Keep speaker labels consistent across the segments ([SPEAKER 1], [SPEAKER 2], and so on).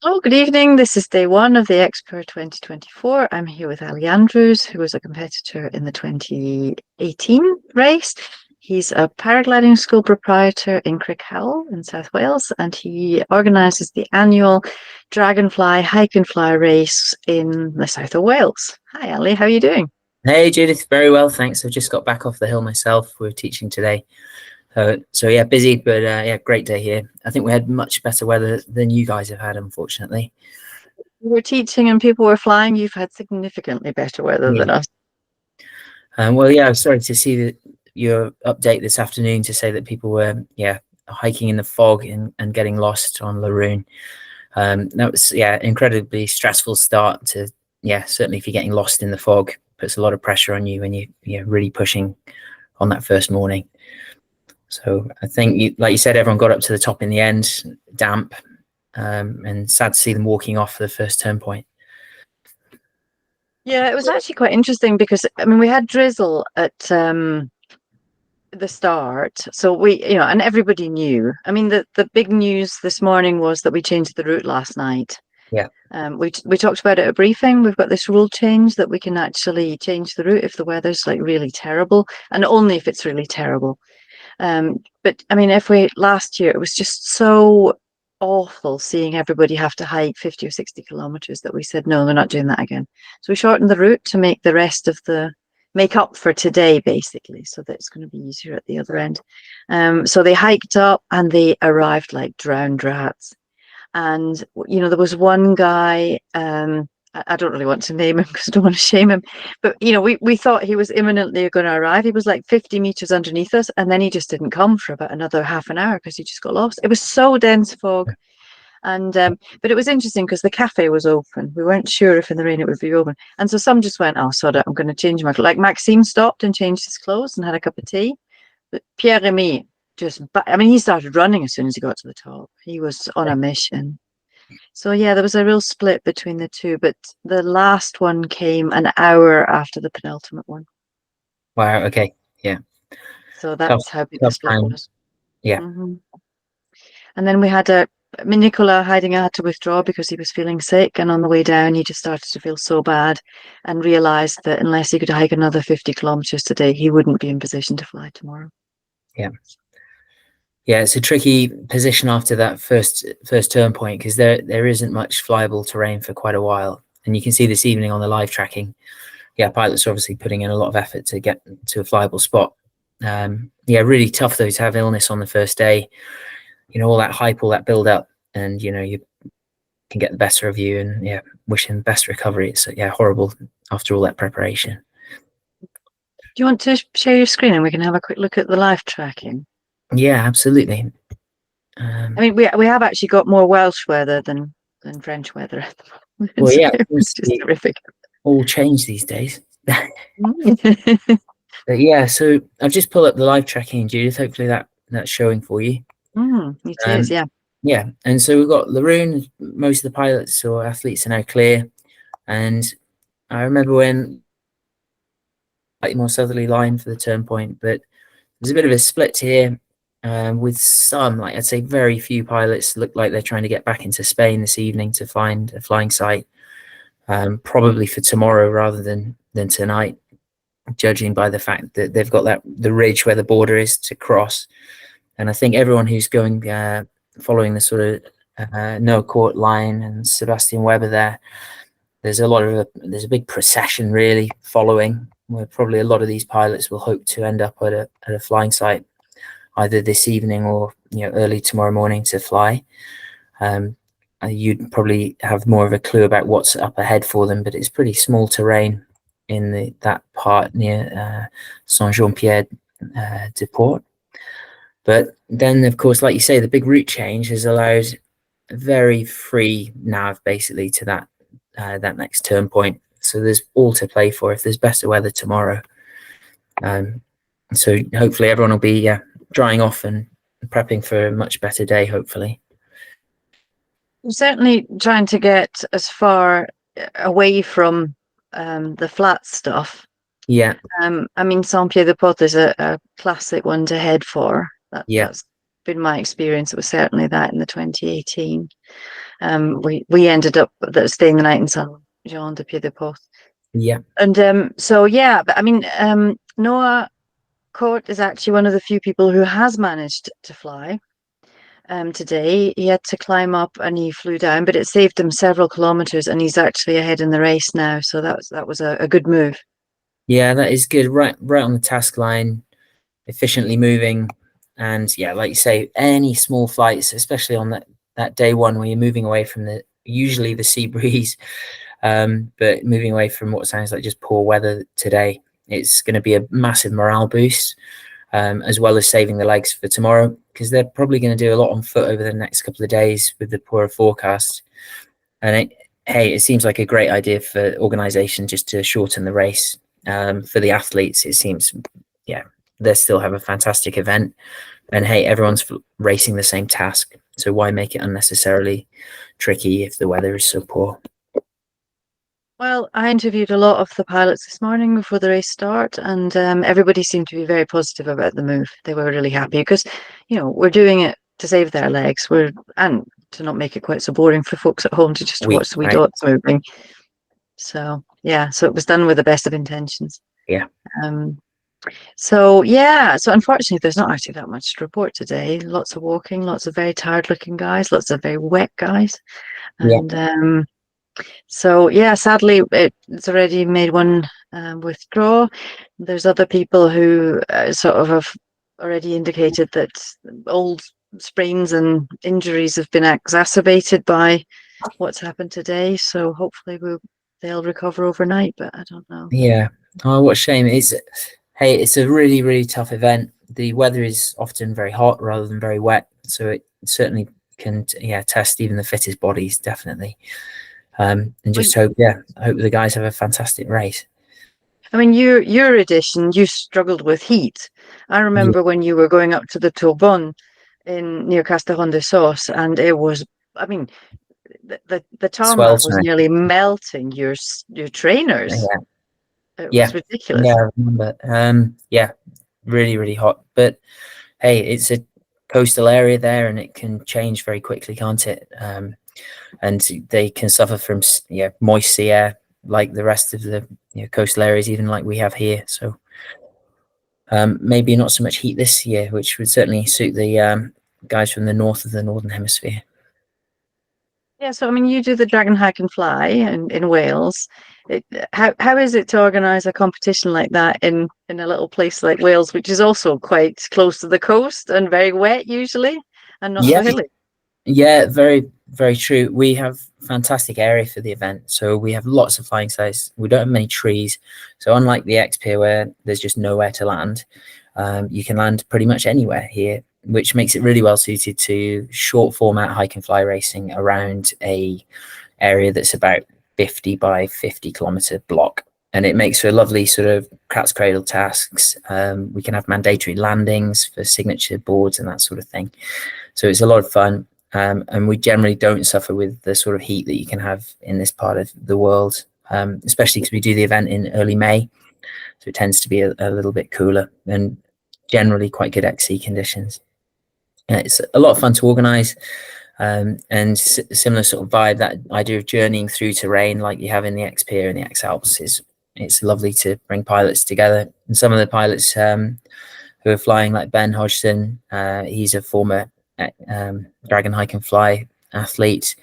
[SPEAKER 1] Oh, good evening. This is day one of the X-Pyr 2024. I'm here with Ali Andrews, who was a competitor in the 2018 race. He's a paragliding school proprietor in Crickhowell in South Wales, and he organises the annual Dragonfly hike and fly race in the south of Wales. Hi, Ali. How are you doing?
[SPEAKER 2] Hey Judith, very well, thanks. I've just got back off the hill myself. We were teaching today. So yeah, busy, but yeah, great day here. I think we had much better weather than you guys have had, unfortunately.
[SPEAKER 1] We were teaching and people were flying. You've had significantly better weather than us.
[SPEAKER 2] Well, yeah, I was sorry to see your update this afternoon to say that people were, hiking in the fog and getting lost on Larun. That was, incredibly stressful start to, certainly if you're getting lost in the fog, puts a lot of pressure on you when you're really pushing on that first morning. So I think, like you said, everyone got up to the top in the end, damp, and sad to see them walking off the first turn point.
[SPEAKER 1] Yeah, it was actually quite interesting because, I mean, we had drizzle at the start. So and everybody knew. I mean, the big news this morning was that we changed the route last night.
[SPEAKER 2] Yeah.
[SPEAKER 1] We talked about it at a briefing. We've got this rule change that we can actually change the route if the weather's like really terrible, and only if it's really terrible. But I mean, last year it was just so awful seeing everybody have to hike 50 or 60 kilometers that we said, no, we're not doing that again. So we shortened the route to make the rest of make up for today, basically, so that it's going to be easier at the other end. So they hiked up and they arrived like drowned rats. And, there was one guy, I don't really want to name him because I don't want to shame him, but, we thought he was imminently going to arrive. He was like 50 meters underneath us, and then he just didn't come for about another half an hour because he just got lost. It was so dense fog. And but it was interesting because the cafe was open. We weren't sure if in the rain it would be open. And so some just went, oh, sod it, I'm going to change my clothes. Like Maxime stopped and changed his clothes and had a cup of tea. But Pierre Remy he started running as soon as he got to the top. He was on a mission. So yeah, there was a real split between the two, but the last one came an hour after the penultimate one.
[SPEAKER 2] Wow. Okay. Yeah.
[SPEAKER 1] So that's how big the split was.
[SPEAKER 2] Yeah.
[SPEAKER 1] And then we had Nicola Heidinger had to withdraw because he was feeling sick, and on the way down he just started to feel so bad and realized that unless he could hike another 50 kilometers today, he wouldn't be in position to fly tomorrow.
[SPEAKER 2] Yeah. Yeah, it's a tricky position after that first turn point because there isn't much flyable terrain for quite a while. And you can see this evening on the live tracking, pilots are obviously putting in a lot of effort to get to a flyable spot. Really tough though to have illness on the first day. All that hype, all that build up, and you can get the better of you, and wishing the best recovery. It's horrible after all that preparation.
[SPEAKER 1] Do you want to share your screen and we can have a quick look at the live tracking?
[SPEAKER 2] Yeah, absolutely.
[SPEAKER 1] I mean, we have actually got more Welsh weather than French weather at the moment.
[SPEAKER 2] Well, yeah,
[SPEAKER 1] it's just terrific.
[SPEAKER 2] All change these days. But yeah, so I've just pulled up the live tracking, Judith. Hopefully that's showing for you.
[SPEAKER 1] It is, yeah.
[SPEAKER 2] Yeah, and so we've got Larun. Most of the pilots or athletes are now clear, and I remember when slightly more southerly line for the turn point, but there's a bit of a split here. With some, like I'd say very few pilots look like they're trying to get back into Spain this evening to find a flying site, probably for tomorrow rather than tonight, judging by the fact that they've got the ridge where the border is to cross. And I think everyone who's going following the sort of Noe Court line and Sebastian Weber there's a big procession really following, where probably a lot of these pilots will hope to end up at a flying site either this evening or early tomorrow morning to fly. You'd probably have more of a clue about what's up ahead for them, but it's pretty small terrain in that part near Saint-Jean-Pierre de Port. But then, of course, like you say, the big route change has allowed a very free nav basically to that next turn point. So there's all to play for if there's better weather tomorrow. So hopefully everyone will be drying off and prepping for a much better day, hopefully.
[SPEAKER 1] I'm certainly trying to get as far away from the flat stuff.
[SPEAKER 2] Yeah.
[SPEAKER 1] I mean, Saint-Pierre-de-Port is a classic one to head for. That's been my experience. It was certainly that in the 2018. We ended up staying the night in Saint Jean de Pied de Port.
[SPEAKER 2] Yeah.
[SPEAKER 1] And so yeah, but I mean, Noe Court is actually one of the few people who has managed to fly. Today he had to climb up and he flew down, but it saved him several kilometers, and he's actually ahead in the race now. So that was a good move.
[SPEAKER 2] Yeah, that is good. Right on the task line, efficiently moving. And yeah, like you say, any small flights, especially on that day one where you're moving away from usually the sea breeze, but moving away from what sounds like just poor weather today, it's going to be a massive morale boost, as well as saving the legs for tomorrow, because they're probably going to do a lot on foot over the next couple of days with the poorer forecast. And it seems like a great idea for organisation just to shorten the race. For the athletes, it seems, yeah, they still have a fantastic event. And hey, everyone's racing the same task. So why make it unnecessarily tricky if the weather is so poor?
[SPEAKER 1] Well, I interviewed a lot of the pilots this morning before the race start, and everybody seemed to be very positive about the move. They were really happy because, we're doing it to save their legs. And to not make it quite so boring for folks at home to just watch the wee dots moving. So yeah, so it was done with the best of intentions.
[SPEAKER 2] Yeah.
[SPEAKER 1] So unfortunately there's not actually that much to report today. Lots of walking, lots of very tired looking guys, lots of very wet guys. And so yeah, sadly it's already made one withdraw. There's other people who sort of have already indicated that old sprains and injuries have been exacerbated by what's happened today. So hopefully they'll recover overnight, but I don't know.
[SPEAKER 2] Yeah. Oh, what a shame. It's a really, really tough event. The weather is often very hot rather than very wet, so it certainly can test even the fittest bodies, definitely. And just hope the guys have a fantastic race.
[SPEAKER 1] I mean, your edition, you struggled with heat. I remember when you were going up to the Tourbon near Castellon-de-Sauce, and it was, I mean, the tarmac was nearly melting your trainers. It was ridiculous.
[SPEAKER 2] Yeah, I remember. Really, really hot. But hey, it's a coastal area there, and it can change very quickly, can't it? And they can suffer from moist sea air like the rest of the coastal areas, even like we have here. So maybe not so much heat this year, which would certainly suit the guys from the north of the Northern Hemisphere.
[SPEAKER 1] Yeah, so I mean, you do the Dragon Hike and Fly in Wales. How is it to organise a competition like that in a little place like Wales, which is also quite close to the coast and very wet usually, and not so hilly?
[SPEAKER 2] Yeah, very, very true. We have fantastic area for the event, so we have lots of flying sites. We don't have many trees, so unlike the X-Pyr where there's just nowhere to land, you can land pretty much anywhere here, which makes it really well suited to short format hike and fly racing around a area that's about 50 by 50 kilometer block. And it makes for a lovely sort of cat's cradle tasks. We can have mandatory landings for signature boards and that sort of thing. So it's a lot of fun. And we generally don't suffer with the sort of heat that you can have in this part of the world, especially because we do the event in early May. So it tends to be a little bit cooler and generally quite good XC conditions. It's a lot of fun to organise, and similar sort of vibe, that idea of journeying through terrain like you have in the X-Pyr and the X-Alps it's lovely to bring pilots together. And some of the pilots who are flying, like Ben Hodgson, he's a former Dragon Hike and Fly athlete,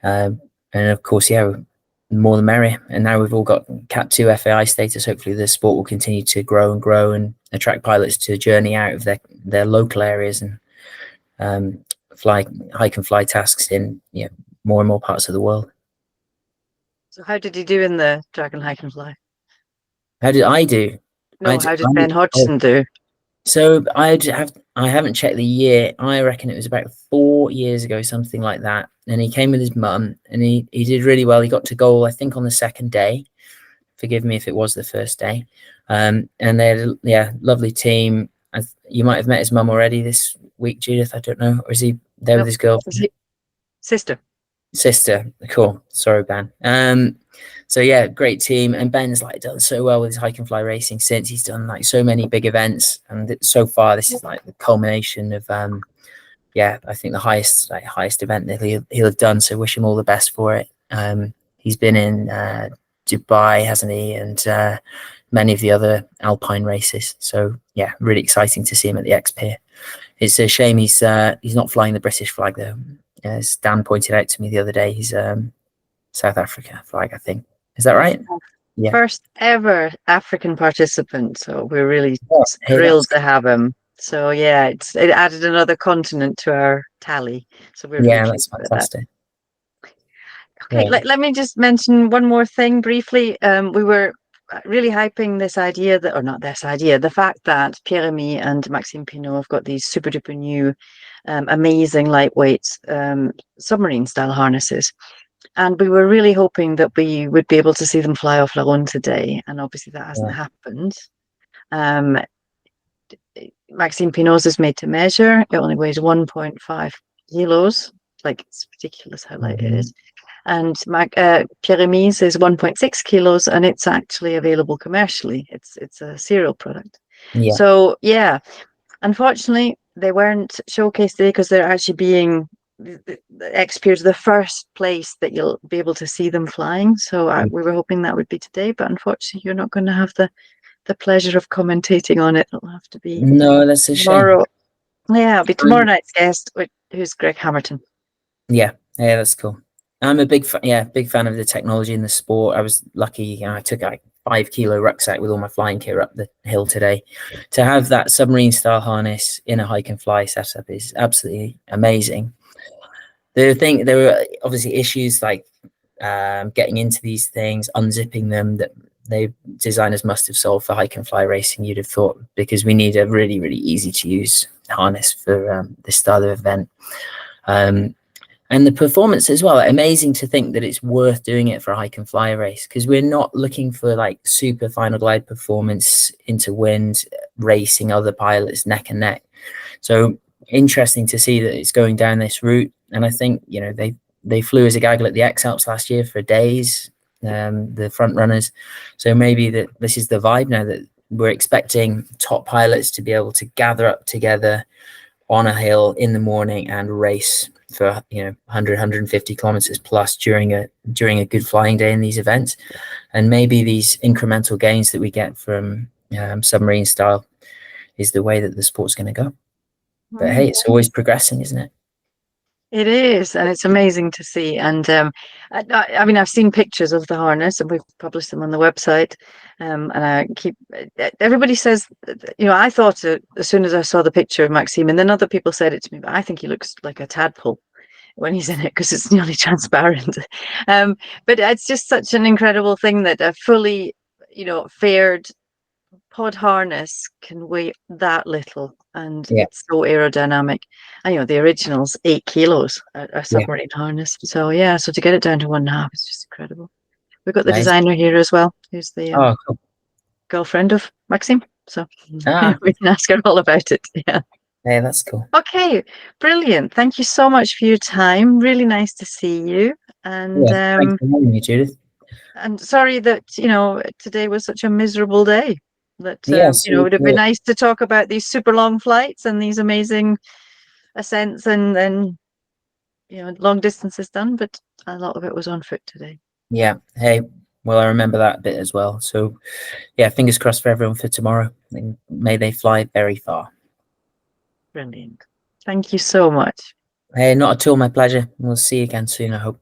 [SPEAKER 2] and of course, more the merrier. And now we've all got Cat 2 FAI status. Hopefully the sport will continue to grow and attract pilots to journey out of their local areas and hike and fly tasks in more and more parts of the world.
[SPEAKER 1] So how did you do in the Dragon Hike and Fly?
[SPEAKER 2] How did I do?
[SPEAKER 1] No, how did Ben Hodgson do?
[SPEAKER 2] So I haven't checked the year. I reckon it was about 4 years ago, something like that. And he came with his mum, and he did really well. He got to goal, I think, on the second day. Forgive me if it was the first day. And they had lovely team. You might have met his mum already this week, Judith. I don't know. Or is he there with his girlfriend? Sister. Cool. Sorry, Ben. So yeah, great team. And Ben's done so well with his hike and fly racing since. He's done so many big events, and so far this is the culmination of yeah, I think the highest event that he'll have done. So wish him all the best for it. He's been in Dubai, hasn't he, and many of the other alpine races. So yeah, really exciting to see him at the X-Pyr. It's a shame he's not flying the British flag though. As Dan pointed out to me the other day, he's South Africa flag, I think. Is that right? Yeah.
[SPEAKER 1] First ever African participant. So we're really
[SPEAKER 2] Hey,
[SPEAKER 1] thrilled to have him. So yeah, it added another continent to our tally. So we're really
[SPEAKER 2] that's
[SPEAKER 1] pleased with
[SPEAKER 2] fantastic.
[SPEAKER 1] that. Okay, let me just mention one more thing briefly. We were really hyping this idea that, or not this idea, the fact that Pierre Remy and Maxime Pinault have got these super duper new, amazing lightweight submarine style harnesses. And we were really hoping that we would be able to see them fly off Larun today. And obviously that hasn't happened. Maxime Pinault's is made to measure. It only weighs 1.5 kilos. Like, it's ridiculous how light it is. And Pierre Remy's is 1.6 kilos, and it's actually available commercially. It's a serial product.
[SPEAKER 2] Yeah.
[SPEAKER 1] So yeah, unfortunately they weren't showcased today because they're actually being the X-Pyr is the first place that you'll be able to see them flying. So we were hoping that would be today, but unfortunately you're not going to have the pleasure of commentating on it. It'll have to be
[SPEAKER 2] that's a
[SPEAKER 1] tomorrow.
[SPEAKER 2] Shame.
[SPEAKER 1] Yeah, it'll be tomorrow night's guest, who's Greg Hamilton.
[SPEAKER 2] Yeah, that's cool. I'm a big fan of the technology in the sport. I was lucky, I took a 5 kilo rucksack with all my flying gear up the hill today. To have that submarine style harness in a hike and fly setup is absolutely amazing. There were obviously issues like getting into these things, unzipping them, that designers must have solved for hike and fly racing, you'd have thought, because we need a really, really easy to use harness for this style of event. And the performance as well, amazing to think that it's worth doing it for a hike and fly race, because we're not looking for like super final glide performance into wind, racing other pilots neck and neck. So interesting to see that it's going down this route. And I think, they flew as a gaggle at the X Alps last year for days, the front runners. So maybe this is the vibe now, that we're expecting top pilots to be able to gather up together on a hill in the morning and race for 100 150 kilometers plus during a good flying day in these events. And maybe these incremental gains that we get from submarine style is the way that the sport's going to go. But hey, it's always progressing, isn't it?
[SPEAKER 1] It is, and it's amazing to see. And I mean, I've seen pictures of the harness, and we've published them on the website. And everybody says, I thought as soon as I saw the picture of Maxime, and then other people said it to me, but I think he looks like a tadpole when he's in it because it's nearly transparent. But it's just such an incredible thing that a fully, faired pod harness can weigh that little, and it's so aerodynamic. And the original's 8 kilos, a submarine harness. So so to get it down to 1.5 is just incredible. We've got the designer here as well, who's the
[SPEAKER 2] cool.
[SPEAKER 1] girlfriend of Maxime. So we can ask her all about it. Yeah.
[SPEAKER 2] Hey, that's cool.
[SPEAKER 1] Okay, brilliant. Thank you so much for your time. Really nice to see you. And
[SPEAKER 2] thanks for having me, Judith.
[SPEAKER 1] And sorry that today was such a miserable day. That it would have been nice to talk about these super long flights and these amazing ascents and long distances done, but a lot of it was on foot today.
[SPEAKER 2] Yeah. Hey, well, I remember that bit as well. So yeah, fingers crossed for everyone for tomorrow. And may they fly very far.
[SPEAKER 1] Brilliant. Thank you so much.
[SPEAKER 2] Hey, not at all. My pleasure. We'll see you again soon, I hope.